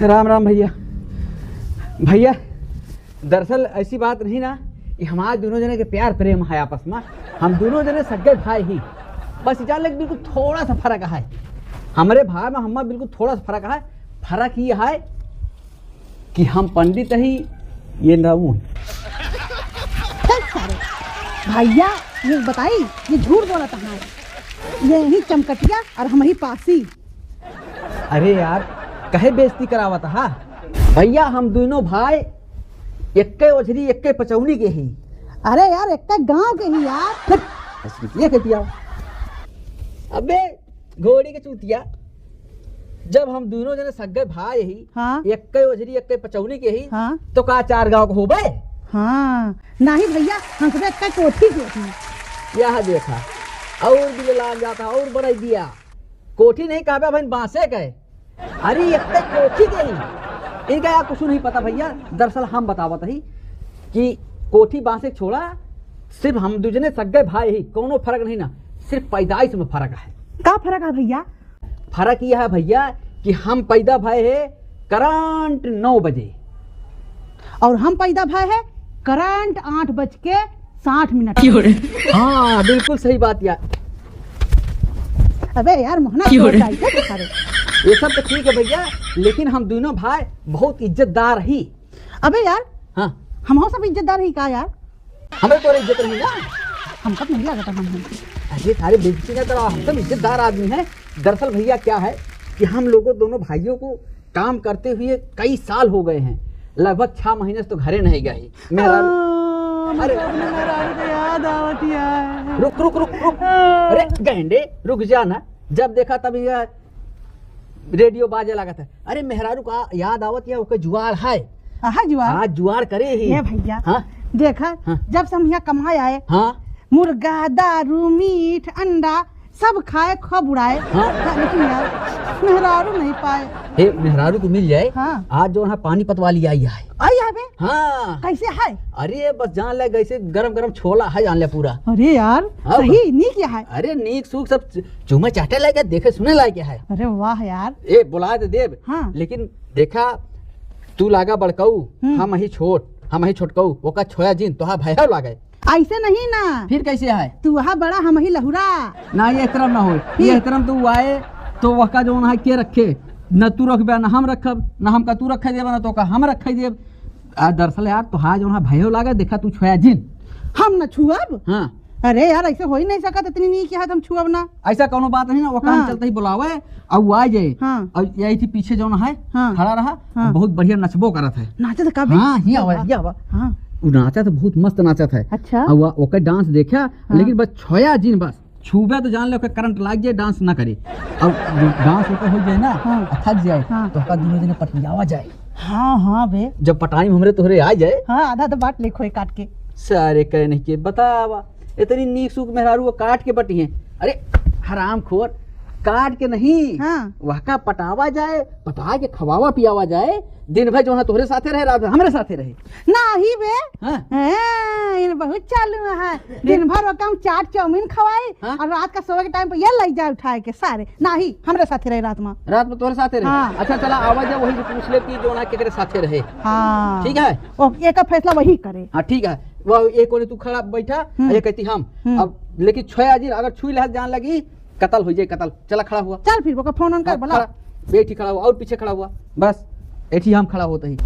राम राम भैया। भैया दरअसल ऐसी बात नहीं ना कि हमारे दोनों जने के प्यार प्रेम है आपस में। हम दोनों जने सगे भाई ही, बस जान लगे बिल्कुल थोड़ा सा फर्क है। हमारे भाई में हम बिल्कुल थोड़ा सा फर्क है। फर्क ये है कि हम पंडित ही, ये नऊ। भैया ये बताई, ये झूठ बोला था, ये ही चमकटिया और हम ही पासी। अरे यार कहे बेइज्जती करावत हा भैया। हम दोनों भाई एक्के ओझरी एक्के पचौनी के ही। अरे यार एक गांव के ही यार। ये कहती आओ। अबे घोड़ी के चूतिया, जब हम दोनों जने सगे भाई ही, हाँ? एक्के ओझरी एक्के पचौनी के ही, हाँ? तो का चार गांव को होबे? हाँ नहीं भैया, हम सब एक कोठी के थी। यह देखा और दिल लाग जाता और बढ़ाई दिया। कोठी नहीं कहा भाई, बांसे गए। अरे एक्के कोठी के ही। इनका यार कुछ नहीं पता भैया। दरअसल हम बतावत ही कि कोठी बांसे छोड़ा, सिर्फ हम दूजने सगे भाई ही, कोनो फर्क नहीं ना, सिर्फ पैदाइश में फर्क है। का फर्क है भैया? फर्क यह है भैया कि हम पैदा भय है करंट 9 बजे और हम पैदा भय है करंट 8:60। हाँ बिल्कुल सही बात यार। अबे यार मोहना ये सब तो ठीक है भैया, लेकिन हम दोनों भाई बहुत इज्जतदार ही। अबे यार हाँ हम सब इज्जतदार ही का यार? हमें तो इज्जत नहीं ना। हमको नहीं लगा था। हम अरे सारे बेइज्जती ना करो, हम सब इज्जतदार आदमी हैं। दरअसल भैया क्या है कि हम लोगों दोनों भाइयों को काम करते हुए कई साल हो गए हैं। लगभग 6 महीने से तो घरे नहीं गए। अरे याद आवती है। रुक रुक रुक रुक। अरे गैंडे रुक जाना। जब देखा तभी रेडियो बाजे लगा था। अरे मेहरारू का याद आवत या ओके जुआर है। जुआर आज जुआर करे ही। ये भैया हाँ? देखा हाँ? जब से हम यहाँ कमाए आए, हाँ? मुर्गा दारू मीट अंडा सब खाए खूब उड़ाए। हाँ? लेकिन यार मेहरारू नहीं पाए। हे मेहरारू को मिल जाए। हाँ? आज जो है पानी पतवाली आई है। आई है बे? हाँ कैसे है? अरे बस जान ले, कैसे गरम गरम छोला है जान ले पूरा। अरे यार हाँ? सही नहीं किया है। अरे नीक सूख सब चूमे चाटे लायक, देखे सुने लायक है। अरे वाह यार। ए बुला दे देव। हाँ? लेकिन देखा तू लागा बड़काऊ, हम ही छोट, हम ही छोटकाऊ, ओका छोया जीन तो भैया लागे। ऐसे नहीं ना। फिर कैसे है? तू वहाँ बड़ा हम ही लहुरा। ना ये एहतराम ना हो। ये एहतराम तो आए तो वका जो है के रखे, न तू रखबे न हम रखब, न हम का तू रखे देब, न तो का हम रखे देब। दरअसल यार तो जो है भैया लागे, देखा तू छोया जीन हम न छुअब। हाँ अरे यार ऐसे हो ही नहीं सकता, इतनी नहीं किया हम छुअब ना। ऐसा कोनो बात नहीं ना। वो काम हाँ। चलते ही बुलावे और वो आ जाए। हाँ। और यही थी पीछे जो है हाँ। खड़ा रहा। हाँ। बहुत बढ़िया नचबो करत है। नाचे तो कब? हाँ ये आवा ये आवा। हाँ वो नाचा तो बहुत मस्त नाचत है। अच्छा। और वो ओके डांस देखा। हाँ। लेकिन बस छोया जीन बस छूबे तो जान ले ओके करंट लाग जाए, डांस ना करे। और डांस ओके हो जाए ना, हाँ। थक जाए। हाँ। तो ओका दोनों जने पटियावा जाए। हाँ हाँ बे। जब पटाई में हमरे तोहरे आ जाए, हाँ आधा तो बाट ले खोए काट के। सारे कह नहीं के बतावा इतनी नीक सूख मेहरारू वो काट के बटी है। अरे हराम खोर, काट के नहीं। हाँ। वह का पटावा जाए, पटा के खवावा पियावा जाए। दिन भर जो है तोहरे साथे रहे, रात भर हमरे साथे रहे। नहीं बे। हाँ? इन बहुत चालू है। दिन भर वो काम चाट चाउमीन खवाए। हाँ? और रात का सोए के टाइम पे ये लग जाए उठाए के सारे। नहीं हमरे साथे रहे रात में। रात में तोहरे साथे रहे। हाँ। अच्छा चला आवाज है वही से पूछ ले कि जो ना केकरे साथे रहे। हाँ ठीक है। वो एक का फैसला वही करे। हाँ ठीक है। वो एक कोने तू खड़ा बैठा, ये कहती हम। अब लेकिन छोया जी अगर छुई लहत जान लगी कतल हो जाए, कतल। चला खड़ा हुआ। चल फिर वो का फोन ऑन कर बोला। बेटी खड़ा हुआ और पीछे खड़ा हुआ, बस एठी हम खड़ा होते ही।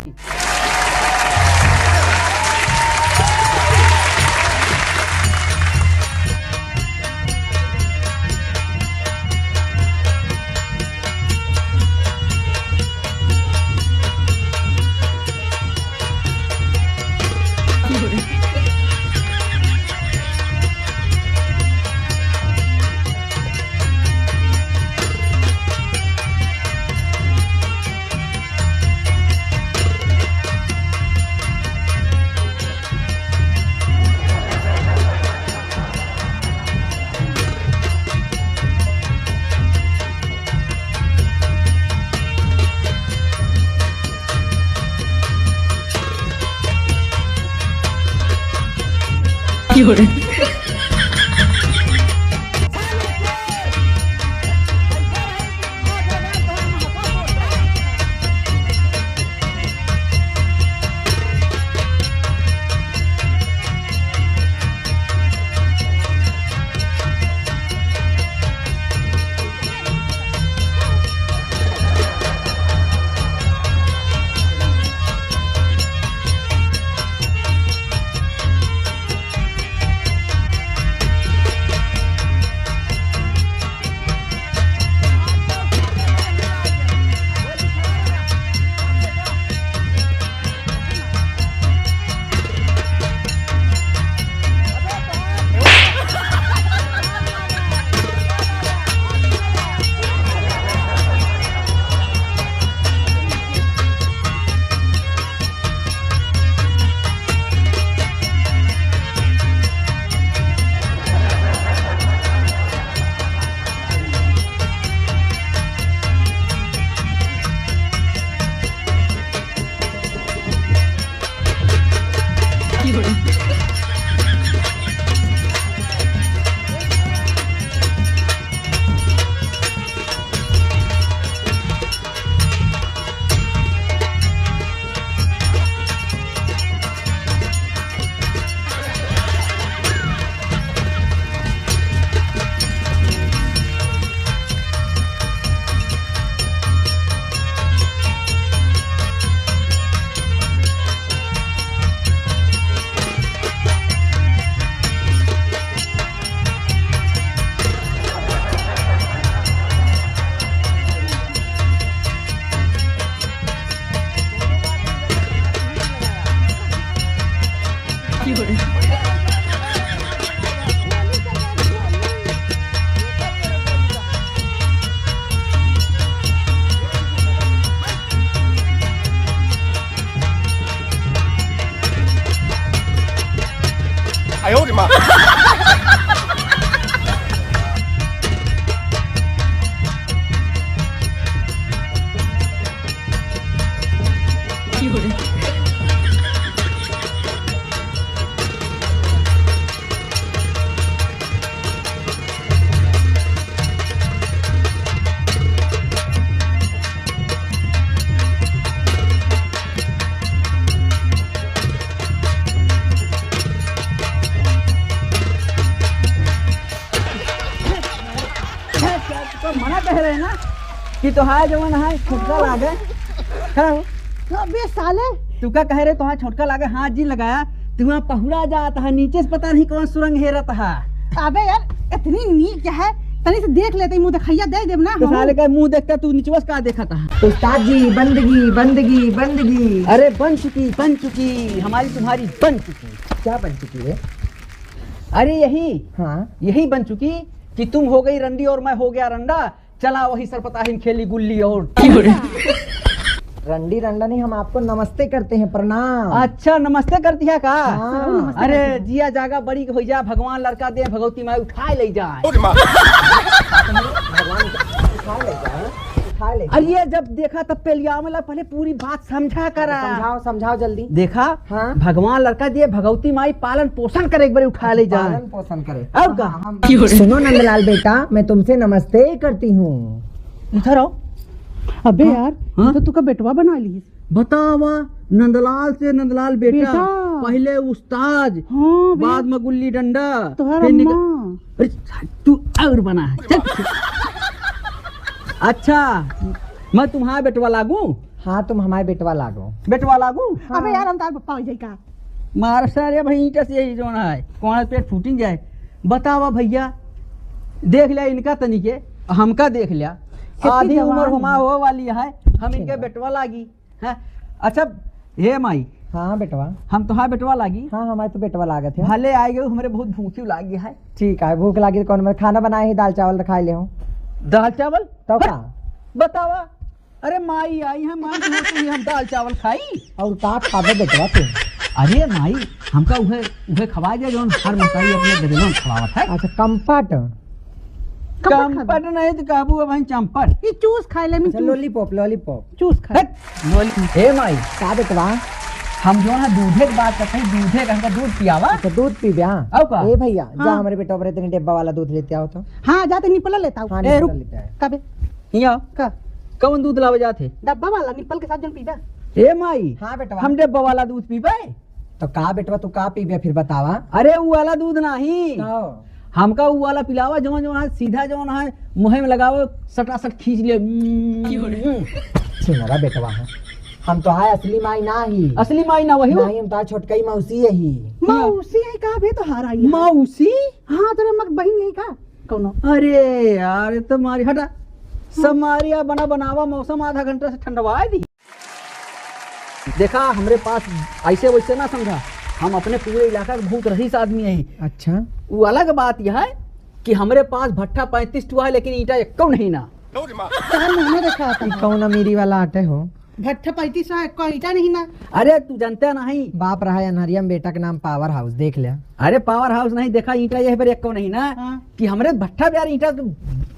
तो मना कह रहे ना कि तोहार जवन है छोटका लागे। खड़ा हो। अबे साले तू क्या कह रहे तोहार छोटका लागे, हाथ जी लगाया तू वहाँ पहुरा जाता है, नीचे से पता नहीं कौन सुरंग हेरत है। अबे यार इतनी नीक क्या है, तनी से देख लेते मुंह दिखाइया दे देब ना। तो साले का मुंह देखता तू नीचवस का देखा था। उस्ताद जी बंदगी बंदगी बंदगी। अरे बन चुकी हमारी तुम्हारी बन चुकी। क्या बन चुकी है? अरे यही हाँ बन चुकी कि तुम हो गई रंडी और मैं हो गया रंडा, चला वही सरपताहिन खेली गुल्ली और। रंडी रंडा नहीं, हम आपको नमस्ते करते हैं, प्रणाम। अच्छा नमस्ते कर दिया का? हाँ। अरे जिया जागा बड़ी हो जा, भगवान लड़का दे, भगवती माई उठाए ले जाए। उठा ले जाए। अरे ये जब देखा तब पेलिया वाला पहले पूरी बात समझा करा। समझाओ समझाओ जल्दी। देखा हाँ। भगवान लड़का दिए, भगवती माई पालन पोषण करे, एक बार उठा ले जाए। पालन पोषण करे। अब का सुनो नंदलाल बेटा, मैं तुमसे नमस्ते करती हूँ। इधर आओ। अबे यार हाँ? तो तू का बेटवा बना ली। बतावा नंदलाल से नंदलाल बेटा, बेटा। पहले उस्ताद, हाँ बाद में गुल्ली डंडा, तोहर फिर अम्मा। अरे तू और बना है चल। अच्छा मैं तुम्हारा बेटवा लागू? हाँ तुम हमारे बेटवा लागो। बेटवा लागू? अबे यार हम तार पप्पा हो जाई का। मार सारे भाई ईंटा से यही जोना है, कौन पेट फूटिंग जाए। बतावा भैया, देख लिया इनका तनिके, हमका देख लिया, आधी जवान उम्र हुमा है। हो वाली है, हम इनके बेटवा लागी है। अच्छा हे माई, हाँ बेटवा। हम तुम्हारा बेटवा लागी, हाँ हमारे तो बेटवा लागत है। भले आए गए, हमारे बहुत भूखी लागी है। ठीक है, भूख लगी तो कौन मैं खाना बनाए ही, दाल चावल रखा ले हूँ। दाल चावल तो क्या? बतावा। अरे माई आई है, माई की होती है, हम दाल चावल खाई। और का खाबे बेटवा तू? अरे माई हमका उहे खवा दिया जो हर मताई अपने गदलों में खवावत है। अच्छा कंपट। कंपट नहीं तो काबू है भाई चंपट। ये चूस खाए ले, मैं अच्छा लॉलीपॉप लॉलीपॉप। चूस खाए। हे माई का बेटवा? हम जो है दूधे की बात करते हैं, दूधे का हमका दूध पियावा। अच्छा दूध पी ब्या। अब का? ए भैया जा हाँ। हमारे बेटा पर इतने डिब्बा वाला दूध लेते आओ तो। हाँ जाते निपल लेता हूँ। हाँ ए, रुक। निकल लेता है। कबे यहाँ का कौन दूध लावे जाते? डब्बा वाला निपल के साथ जन पीबा। हे माई हाँ बेटवा। हम डिब्बा वाला दूध पीबे? तो का बेटवा तू का पी ब्या फिर बतावा। अरे वो वाला दूध नहीं, तो हमका वो वाला पिलावा जो है सीधा जो है मुँह में लगाओ, सटासट खींच ले। छिनरा बेटवा है, हम तो है असली माई ना ही। असली माई ना वही नहीं हम तो छोटकई मौसी यही। मौसी है का भी तो हार आई है। मौसी। हाँ तेरे मग बहन नहीं का कौनो। अरे यार ये तो मारी हटा समारिया बना बनावा, मौसम आधा घंटा से ठंडवा दी। देखा हमरे पास ऐसे वैसे ना समझा, हम अपने पूरे इलाका के बहुत रईस आदमी है। अच्छा वो अलग बात यह है कि हमरे पास भट्ठा 35 टुआ है, लेकिन ईटा एक्को नहीं ना। तार मुंह देखा आता है। कौन अमीरी वाला आटे हो? भट्ठा 35 है, कोई ईटा नहीं ना। अरे तू जानता नहीं, बाप रहा है अनहरिया में, बेटा के नाम पावर हाउस देख लिया। अरे पावर हाउस नहीं देखा, ईटा यह पर एक्को नहीं ना। हाँ। कि हमरे भट्ठा पे यार ईटा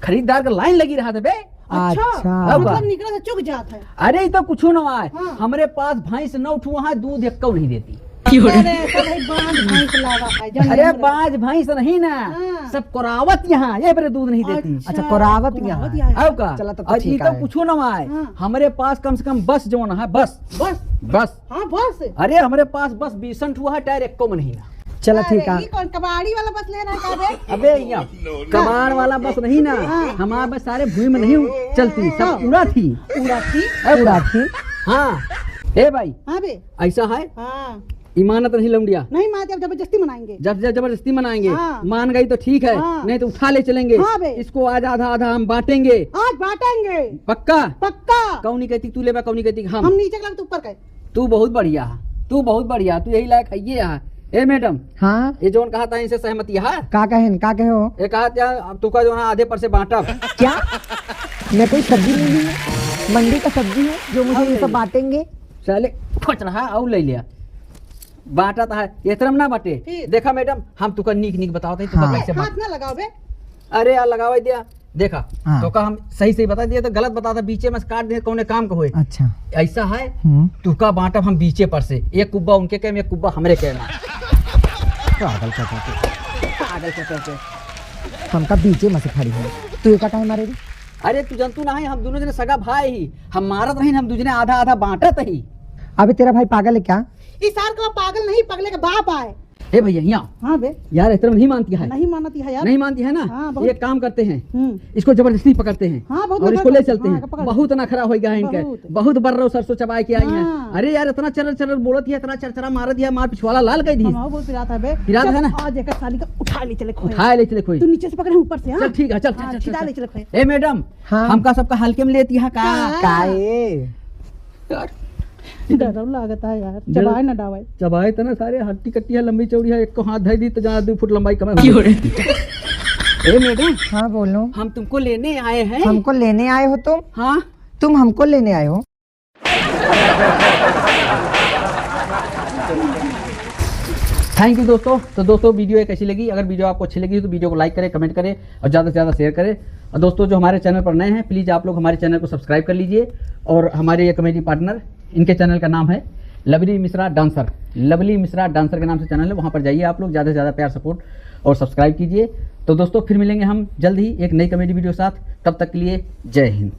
खरीदार का लाइन लगी रहा था बे। अच्छा मतलब निकला से चुक जात है। अरे ये तो कुछ न आए, हाँ। हमरे पास भैंस 9 ठुआ है, दूध एक्को नहीं देती। अरे ऐसा भाई बांध भैंस लावा है जन। अरे बाज भैंस नहीं ना, हाँ। सब कोरावत यहाँ ये पर दूध नहीं देती। अच्छा कोरावत कोरावत यहाँ यहाँ अब का चला तब तो और ये ठीक तो है। कुछो न आए, हाँ। हमारे पास कम से कम बस जो है बस बस बस। हाँ बस। अरे हमारे पास बस 20 हुआ है, टायर एक्को में नहीं ना। चलो ठीक अरे, है। ये कौन कबाड़ी वाला बस ले रहा है का बे? अबे यहाँ कबाड़ वाला बस नहीं ना, हमारे बस सारे भूमि में नहीं चलती, सब पूरा थी। पूरा थी। पूरा थी। हाँ ए भाई हाँ बे। ऐसा है, हाँ इमानत नहीं लौंडिया, नहीं माते अब जबरदस्ती मनाएंगे। जब जबरदस्ती मनाएंगे, हाँ। मान गई तो ठीक है, हाँ। नहीं तो उठा ले चलेंगे। हाँ बे। इसको आज आधा आधा हम बांटेंगे, आज बांटेंगे पक्का? पक्का। कौनी कहती तू ले, कौनी कहती हम नीचे के लग ऊपर के। तू बहुत बढ़िया है, तू बहुत बढ़िया, तू यही लायक है ये है। ए मैडम, हाँ ये जोन कहा था इनसे सहमति है? का कहे हो? ये कहा था तू का जो है आधे पर से बांटा। क्या मैं कोई सब्जी नहीं ली है, मंडी का सब्जी है जो मुझे ये सब बांटेंगे? चले खोच रहा और ले लिया, बांटा था ये तरम ना बांटे। ठीक। देखा मैडम, हम तुका नीक नीक बताओ थे, तुका हाँ। कैसे हाथ ना लगाओ बे। अरे यार लगावा दिया। देखा हाँ। तो का हम सही सही बता दिया तो गलत बताता, बीचे में से काट दे कौने काम का होए। अच्छा ऐसा है तुका बांटा हम बीचे पर से, एक कुब्बा उनके कह में, एक कुब्बा हमरे कहना। पागल का पागल के चलते। हमका बीचे में से खड़ी है, तू एक टाइम मारे दी। अरे तू जानतू ना है, हम दोनों जने सगा भाई ही, हम मारत नहीं, हम दूसरे आधा आधा बांटत ही। अभी तेरा भाई पागल है क्या? इस साल का पागल नहीं, पगले का बाप आए। ए भैया यहाँ हाँ बे, यार इस तरह नहीं मानती है, नहीं मानती है यार। नहीं मानती है ना। हाँ, बहुत- ये काम करते हैं, हम्म। इसको जबरदस्ती पकड़ते हैं हाँ, बहुत और इसको नखरा ले चलते हाँ, हैं। पकड़- बहुत नखरा हो गया है इनके, बहुत बर्रो सरसों चबाए के आई हैं। हाँ। अरे यार इतना चरर चरर बोलत है, इतना चरचरा मार दिया, मार पिछवाड़ा लाल कर दी। हम बहुत पिरात है बे। पिरात है चल, ना? आज एक साली का उठा ले चले खोए। उठाए ले चले कोई। तू नीचे से पकड़े ऊपर से। हाँ चल ठीक है, चल हाँ, चल सीधा ले चल चले खोए। ए मैडम, हाँ। हमका सबका हल्के में लेती है का? काए डर लागत है यार, चबाए ना डावाए। चबाए तो ना सारे, हट्टी कट्टी है, लंबी चौड़ी है, एक को हाथ धर दी तो जहाँ 2 फुट लंबाई कम है। ए मैडम, हाँ बोलो। हम तुमको लेने आए हैं। हमको लेने आए हो तुम? हाँ, तुम हमको लेने आए हो? थैंक यू दोस्तों। तो दोस्तों वीडियो कैसी लगी? अगर वीडियो आपको अच्छी लगी तो वीडियो को लाइक करें, कमेंट करें और ज़्यादा से ज़्यादा शेयर करें। और दोस्तों जो हमारे चैनल पर नए हैं, प्लीज़ आप लोग हमारे चैनल को सब्सक्राइब कर लीजिए। और हमारे ये कॉमेडी पार्टनर, इनके चैनल का नाम है lovely Mishra dancer. Lovely Mishra dancer के नाम से चैनल है, वहाँ पर जाइए आप लोग, ज़्यादा से ज़्यादा प्यार सपोर्ट और सब्सक्राइब कीजिए। तो दोस्तों फिर मिलेंगे हम जल्द ही एक नई कॉमेडी वीडियो के साथ। तब तक के लिए जय हिंद।